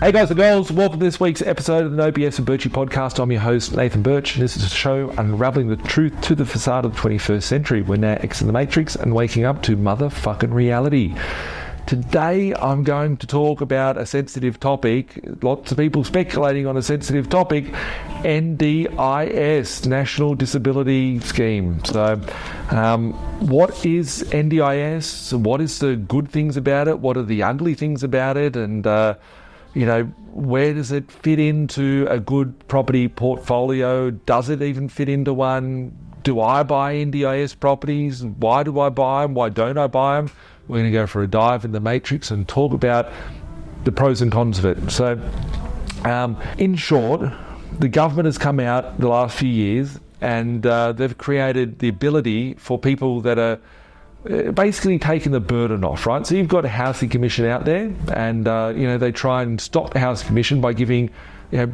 Hey guys and girls, welcome to this week's episode of the No BS and Birchie podcast. I'm your host, Nathan Birch, and this is a show unraveling the truth to the facade of the 21st century. We're now exiting the Matrix and waking up to motherfucking reality. Today, I'm going to talk about a sensitive topic. Lots of people speculating on a sensitive topic, NDIS, National Disability Scheme. So, what is NDIS? What is the good things about it? What are the ugly things about it? And, where does it fit into a good property portfolio? Does it even fit into one? Do I buy NDIS properties? Why do I buy them? Why don't I buy them? We're going to go for a dive in the matrix and talk about the pros and cons of it. So, in short, the government has come out the last few years and they've created the ability for people that are basically taking the burden off, right? So you've got a housing commission out there and, they try and stop the housing commission by giving,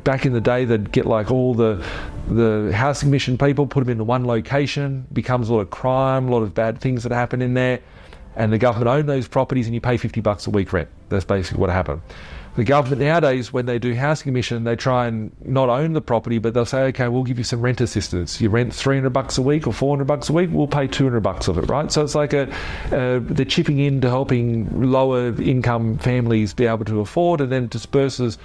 back in the day, they'd get like all the housing commission people, put them into one location, becomes a lot of crime, a lot of bad things that happen in there. And the government own those properties and you pay $50 a week rent. That's basically what happened. The government nowadays, when they do housing commission, they try and not own the property, but they'll say, okay, we'll give you some rent assistance. You rent $300 a week or $400 a week, we'll pay $200 of it, right? So it's like they're chipping in to helping lower income families be able to afford, and then disperses,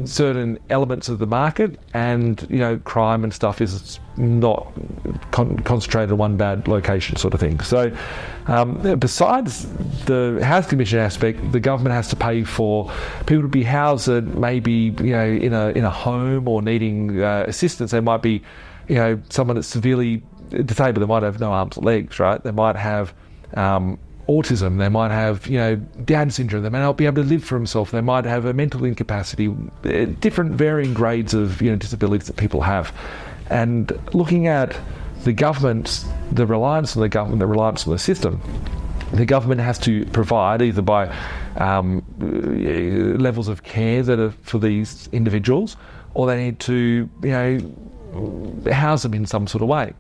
certain elements of the market, and crime and stuff is not concentrated in one bad location, sort of thing. So besides the housing commission aspect, the government has to pay for people to be housed that maybe in a home or needing assistance. They might be someone that's severely disabled. They might have no arms or legs, right? They might have autism, they might have Down syndrome, they may not be able to live for themselves, they might have a mental incapacity, different varying grades of disabilities that people have. And looking at the government, the reliance on the government, the reliance on the system, the government has to provide either by levels of care that are for these individuals, or they need to house them in some sort of way.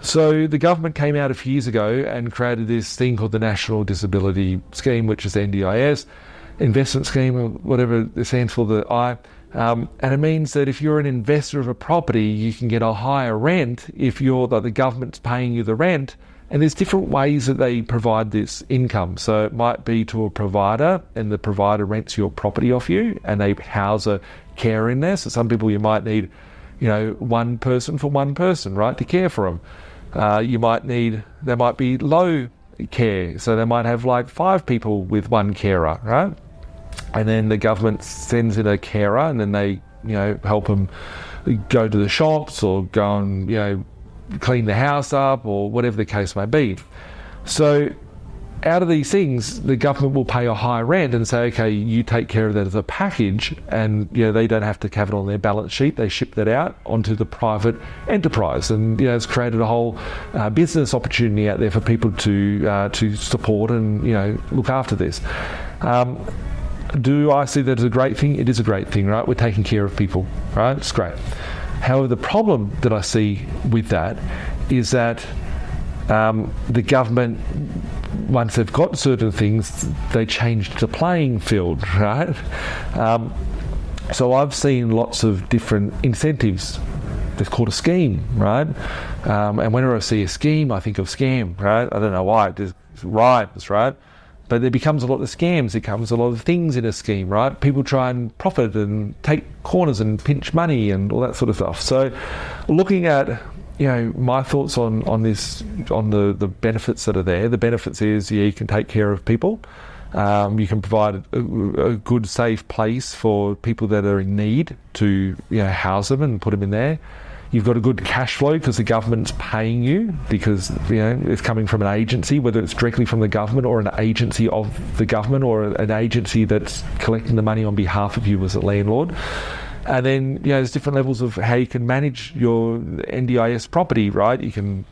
So the government came out a few years ago and created this thing called the National Disability Scheme, which is NDIS, investment scheme, or whatever it stands for, the I. And it means that if you're an investor of a property, you can get a higher rent if the government's paying you the rent. And there's different ways that they provide this income. So it might be to a provider, and the provider rents your property off you, and they house a carer in there. So some people, you might need, one person for one person, right, to care for them. They might be low care, so they might have like 5 people with one carer, right? And then the government sends in a carer, and then they, help them go to the shops or go and, clean the house up or whatever the case may be. So out of these things, the government will pay a high rent and say, okay, you take care of that as a package, and they don't have to have it on their balance sheet. They ship that out onto the private enterprise, and it's created a whole business opportunity out there for people to support and look after this. Do I see that as a great thing? It is a great thing, right? We're taking care of people, right? It's great. However, the problem that I see with that is that the government, once they've got certain things, they change the playing field, right? So I've seen lots of different incentives. It's called a scheme, right? And whenever I see a scheme, I think of scam, right? I don't know why. It just rhymes, right? But there becomes a lot of scams. There comes a lot of things in a scheme, right? People try and profit and take corners and pinch money and all that sort of stuff. So looking at my thoughts on this, on the benefits that are there. The benefits is, you can take care of people. You can provide a good, safe place for people that are in need to house them and put them in there. You've got a good cash flow because the government's paying you, because it's coming from an agency, whether it's directly from the government or an agency of the government or an agency that's collecting the money on behalf of you as a landlord. And then there's different levels of how you can manage your NDIS property, right? You can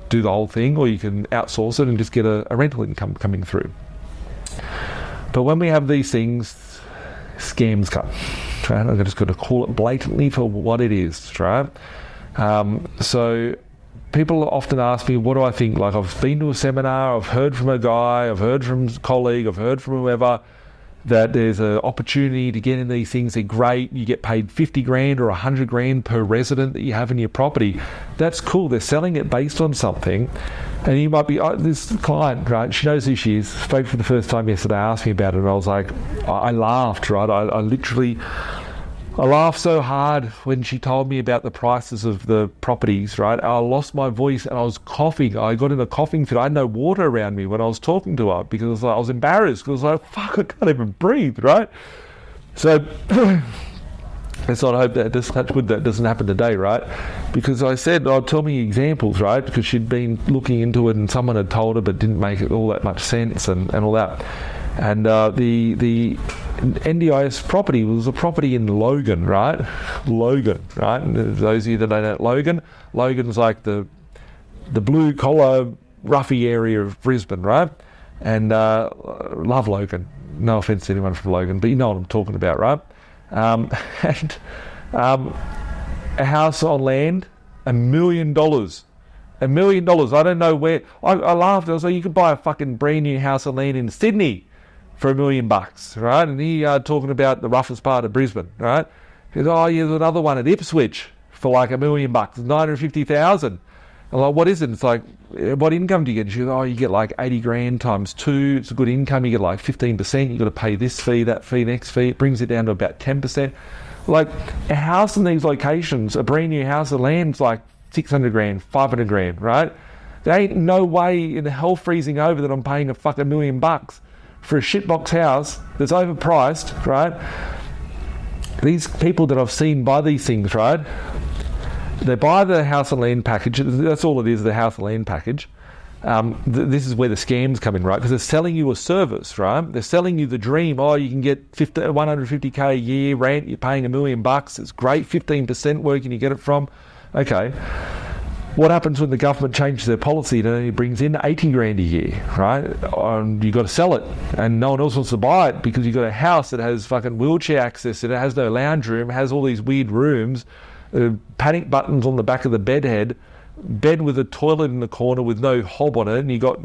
do the whole thing, or you can outsource it and just get a rental income coming through. But when we have these things, scams come, right? I'm just going to call it blatantly for what it is, right? So people often ask me, what do I think? Like, I've been to a seminar, I've heard from a guy, I've heard from a colleague, I've heard from whoever. that there's an opportunity to get in these things. They're great. You get paid 50 grand or 100 grand per resident that you have in your property. That's cool. They're selling it based on something. And you might be, this client, right, she knows who she is, spoke for the first time yesterday, asked me about it, and I was like, I laughed, right? I laughed so hard when she told me about the prices of the properties, right? I lost my voice and I was coughing. I got in a coughing fit. I had no water around me when I was talking to her because I was embarrassed because I was like, fuck, I can't even breathe, right? So let's not hope that that doesn't happen today, right? Because I said, tell me examples, right? Because she'd been looking into it and someone had told her but didn't make it all that much sense and all that. And the NDIS property was a property in Logan, right? Logan, right? And those of you that don't know Logan's like the blue collar, roughy area of Brisbane, right? And love Logan. No offence to anyone from Logan, but you know what I'm talking about, right? A house on land, $1 million. $1 million. I don't know where. I laughed. I was like, you could buy a fucking brand new house on land in Sydney for $1 million, right? And he talking about the roughest part of Brisbane, right? He goes, oh, yeah, there's another one at Ipswich for like $1 million, $950,000. I'm like, what is it? It's like, what income do you get? She goes, oh, you get like 80 grand times 2. It's a good income. You get like 15%. You've got to pay this fee, that fee, next fee. It brings it down to about 10%. Like a house in these locations, a brand new house of land's like 600 grand, 500 grand, right? There ain't no way in the hell freezing over that I'm paying a fucking $1 million for a shitbox house that's overpriced, right? These people that I've seen buy these things, right? They buy the house and land package. That's all it is, the house and land package. This is where the scams come in, right? Because they're selling you a service, right? They're selling you the dream. Oh, you can get 150k a year rent. You're paying $1 million. It's great. 15%. Where can you get it from? Okay. What happens when the government changes their policy and only brings in 80 grand a year, right? You've got to sell it and no one else wants to buy it because you've got a house that has fucking wheelchair access and it has no lounge room, has all these weird rooms, panic buttons on the back of the bed with a toilet in the corner with no hob on it, and you got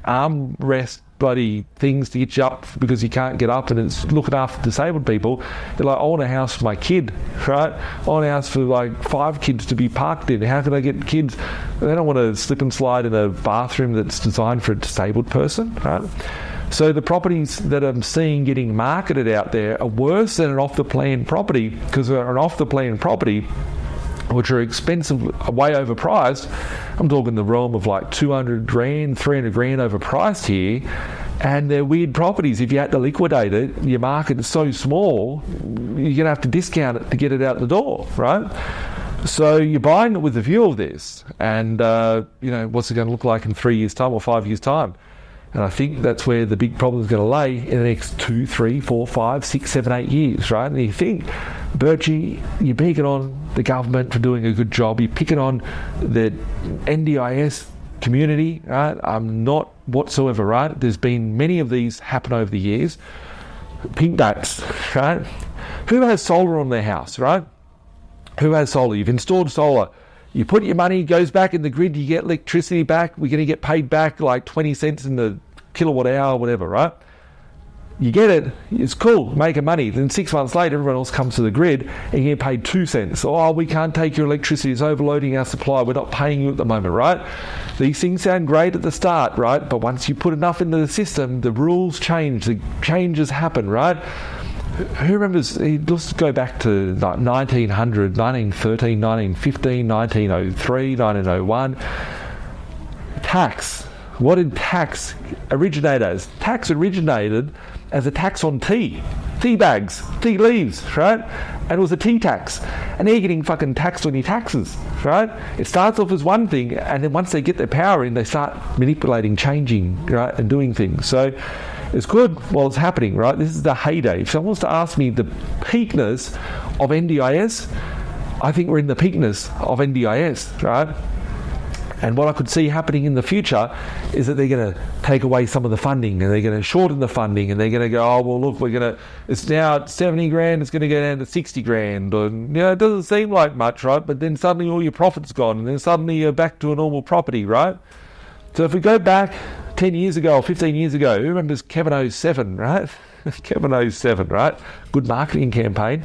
armrest bloody things to get you up because you can't get up, and it's looking after disabled people. They're like, I want a house for my kid, right? I want a house for like 5 kids to be parked in. How can I get kids? They don't want to slip and slide in a bathroom that's designed for a disabled person, right? So the properties that I'm seeing getting marketed out there are worse than an off-the-plan property, because an off-the-plan property, which are expensive, way overpriced. I'm talking the realm of like 200 grand, 300 grand overpriced here. And they're weird properties. If you had to liquidate it, your market is so small, you're going to have to discount it to get it out the door, right? So you're buying it with the view of this. And, what's it going to look like in 3 years' time or 5 years' time? And I think that's where the big problem is going to lay in the next 2, 3, 4, 5, 6, 7, 8 years, right? And you think, Birchie, you're picking on the government for doing a good job. You're picking on the NDIS community, right? I'm not whatsoever, right? There's been many of these happen over the years. Pink dates, right? Who has solar on their house, right? Who has solar? You've installed solar. You put your money, goes back in the grid, you get electricity back. We're going to get paid back like 20 cents in the kilowatt hour or whatever, right? You get it, it's cool, making money. Then 6 months later, everyone else comes to the grid and you get paid 2 cents. Oh, we can't take your electricity, it's overloading our supply, we're not paying you at the moment, right? These things sound great at the start, right? But once you put enough into the system, the rules change, the changes happen, right? Who remembers, let's go back to 1900, 1913, 1915, 1903, 1901. Tax. What did tax originate as? Tax originated as a tax on tea bags, tea leaves, right? And it was a tea tax. And they're getting fucking taxed on your taxes, right? It starts off as one thing, and then once they get their power in, they start manipulating, changing, right, and doing things. So it's good while it's happening, right? This is the heyday. If someone wants to ask me the peakness of NDIS, I think we're in the peakness of NDIS, right? And what I could see happening in the future is that they're going to take away some of the funding, and they're going to shorten the funding, and they're going to go, oh, well, look, it's now at 70 grand, it's going to go down to 60 grand. Or, it doesn't seem like much, right? But then suddenly all your profit's gone, and then suddenly you're back to a normal property, right? So if we go back 10 years ago or 15 years ago, who remembers Kevin 07, right? Kevin 07, right? Good marketing campaign.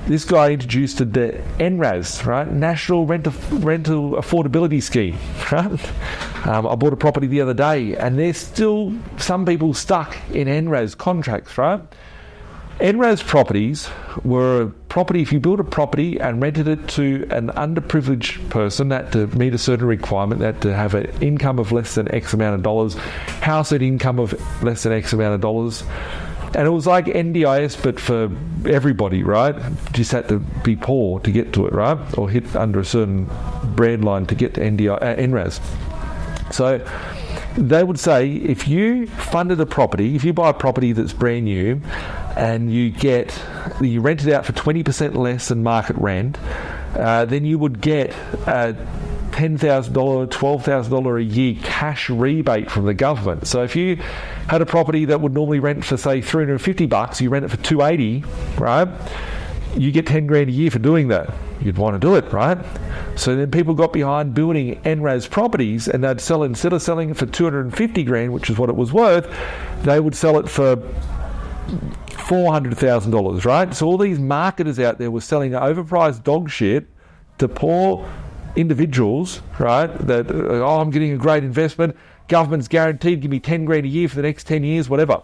This guy introduced the NRAS, right? National Rental Affordability Scheme, right? I bought a property the other day, and there's still some people stuck in NRAS contracts, right? NRAS properties were a property, if you built a property and rented it to an underprivileged person, that to meet a certain requirement, that to have an income of less than X amount of dollars, household income of less than X amount of dollars. And it was like NDIS, but for everybody, right? Just had to be poor to get to it, right? Or hit under a certain brand line to get to NRAS. So they would say, if you funded a property, if you buy a property that's brand new and you rent it out for 20% less than market rent, then you would get $10,000, $12,000 a year cash rebate from the government. So if you had a property that would normally rent for, say, $350, you rent it for $280, right? You get 10 grand a year for doing that. You'd want to do it, right? So then people got behind building NRAS properties, and they'd sell it, instead of selling it for 250 grand, which is what it was worth, they would sell it for $400,000, right? So all these marketers out there were selling overpriced dog shit to poor individuals, right? That, I'm getting a great investment, government's guaranteed, give me 10 grand a year for the next 10 years, whatever.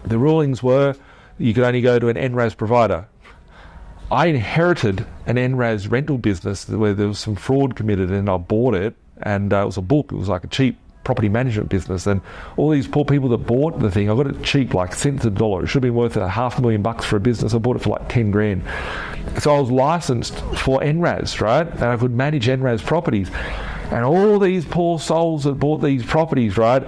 The rulings were you could only go to an NRAS provider. I inherited an NRAS rental business where there was some fraud committed, and I bought it, and it was a book. It was like a cheap property management business, and all these poor people that bought the thing, I got it cheap, like cents a dollar. It should have been worth $500,000 for a business. I bought it for like 10 grand. So I was licensed for NRAS, right? And I could manage NRAS properties. And all these poor souls that bought these properties, right,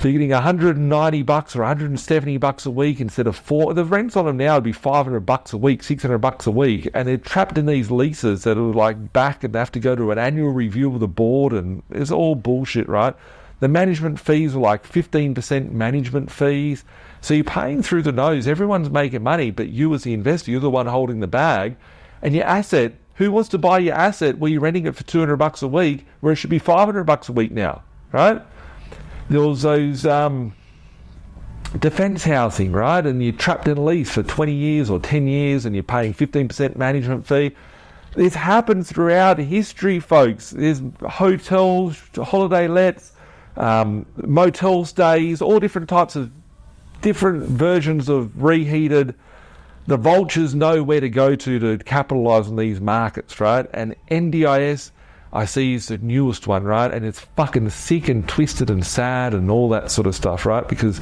they're getting $190 or $170 a week instead of $4. The rents on them now would be $500 a week, $600 a week, and they're trapped in these leases that are like back, and they have to go to an annual review of the board, and it's all bullshit, right? The management fees are like 15% management fees. So you're paying through the nose. Everyone's making money, but you as the investor, you're the one holding the bag. And your asset, who wants to buy your asset where you're renting it for $200 a week, where it should be $500 a week now, right? There was those defence housing, right? And you're trapped in a lease for 20 years or 10 years, and you're paying 15% management fee. This happens throughout history, folks. There's hotels, holiday lets, motel stays, all different types of different versions of reheated. The vultures know where to go to capitalise on these markets, right? And NDIS, I see, is the newest one, right? And it's fucking sick and twisted and sad and all that sort of stuff, right? Because,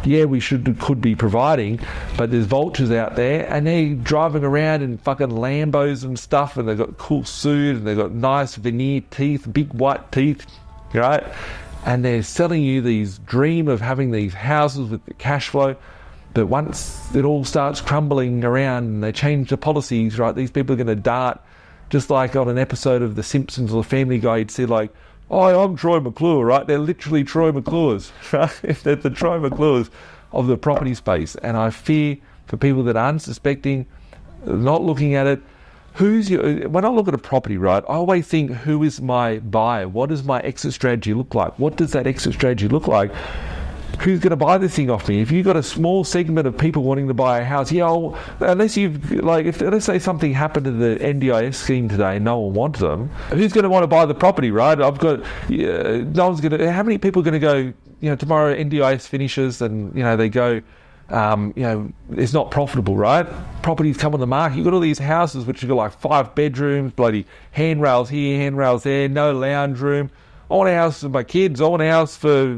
yeah, we could be providing, but there's vultures out there, and they're driving around in fucking Lambos and stuff, and they've got cool suit, and they've got nice veneer teeth, big white teeth, right? And they're selling you these dream of having these houses with the cash flow. But once it all starts crumbling around and they change the policies, right, these people are going to dart, just like on an episode of The Simpsons or Family Guy, you'd see like, oh, I'm Troy McClure, right? They're literally Troy McClures, right? They're the Troy McClures of the property space. And I fear for people that are unsuspecting, not looking at it, when I look at a property, right, I always think, who is my buyer? What does my exit strategy look like? What does that exit strategy look like? Who's going to buy this thing off me? If you've got a small segment of people wanting to buy a house, unless let's say something happened to the NDIS scheme today and no one wanted them, who's going to want to buy the property, right? No one's going to. How many people are going to go, tomorrow NDIS finishes and, they go, it's not profitable, right? Properties come on the market. You've got all these houses which have got like 5 bedrooms, bloody handrails here, handrails there, no lounge room. I want a house for my kids. I want a house for,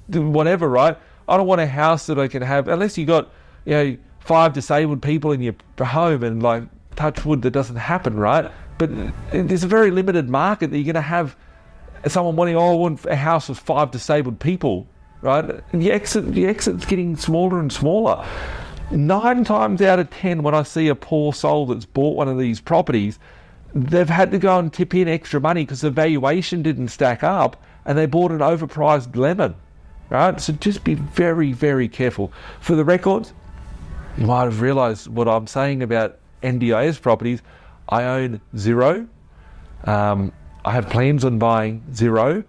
whatever, right? I don't want a house that I can have, unless you got, 5 disabled people in your home, and like, touch wood, that doesn't happen, right? But there's a very limited market that you're going to have someone wanting, I want a house with 5 disabled people, right? And the exit's getting smaller and smaller. 9 times out of 10, when I see a poor soul that's bought one of these properties, they've had to go and tip in extra money because the valuation didn't stack up, and they bought an overpriced lemon. Right, so just be very, very careful. For the record, you might have realised what I'm saying about NDIS properties. I own 0. I have plans on buying 0.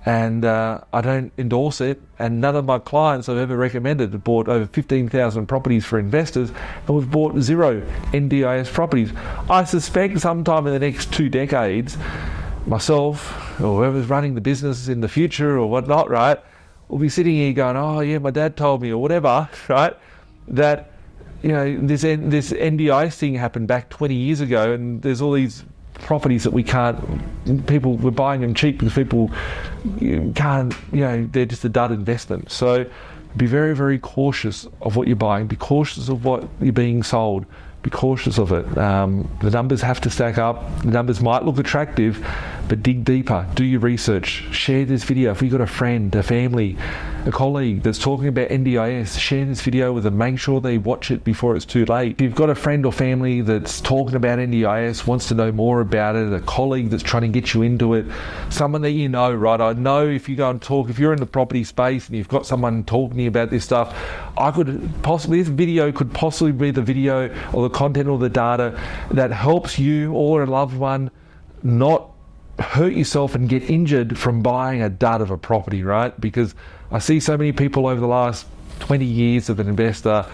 and I don't endorse it, and none of my clients I've ever recommended have bought over 15,000 properties for investors, and we've bought 0 NDIS properties. I suspect sometime in the next 2 decades, myself or whoever's running the business in the future or whatnot, right, will be sitting here going, oh yeah, my dad told me, or whatever, right, that, you know, this NDIS thing happened back 20 years ago, and there's all these properties that people were buying them cheap because people can't, you know, they're just a dud investment. So be very, very cautious of what you're buying. Be cautious of what you're being sold. Be cautious of it. The numbers have to stack up. The numbers might look attractive, but dig deeper. Do your research. Share this video. If you've got a friend, a family, a colleague that's talking about NDIS, share this video with them. Make sure they watch it before it's too late. If you've got a friend or family that's talking about NDIS, wants to know more about it, a colleague that's trying to get you into it, someone that you know, right? I know if you go and talk, if you're in the property space and you've got someone talking to you about this stuff, this video could possibly be the video or the content or the data that helps you or a loved one not hurt yourself and get injured from buying a dud of a property, right? Because I see so many people over the last 20 years of an investor,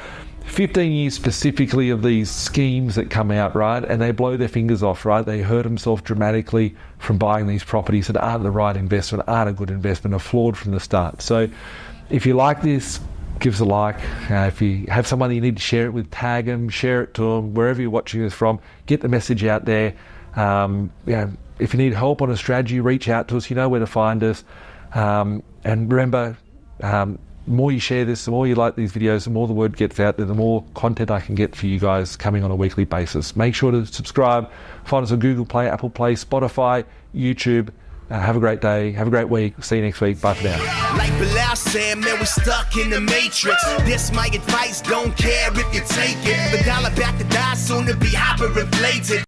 15 years specifically of these schemes that come out, right? And they blow their fingers off, right? They hurt themselves dramatically from buying these properties that aren't the right investment, aren't a good investment, are flawed from the start. So if you like this, give us a like. If you have someone that you need to share it with, tag them, share it to them, wherever you're watching this from, get the message out there. If you need help on a strategy, reach out to us. You know where to find us. And remember, the more you share this, the more you like these videos, the more the word gets out there, the more content I can get for you guys coming on a weekly basis. Make sure to subscribe. Find us on Google Play, Apple Play, Spotify, YouTube. Have a great day. Have a great week. See you next week. Bye for now. Like Bilal said, man, we're stuck in the matrix. This my advice, don't care if you take it. The dollar back to die, soon to be hyperinflated.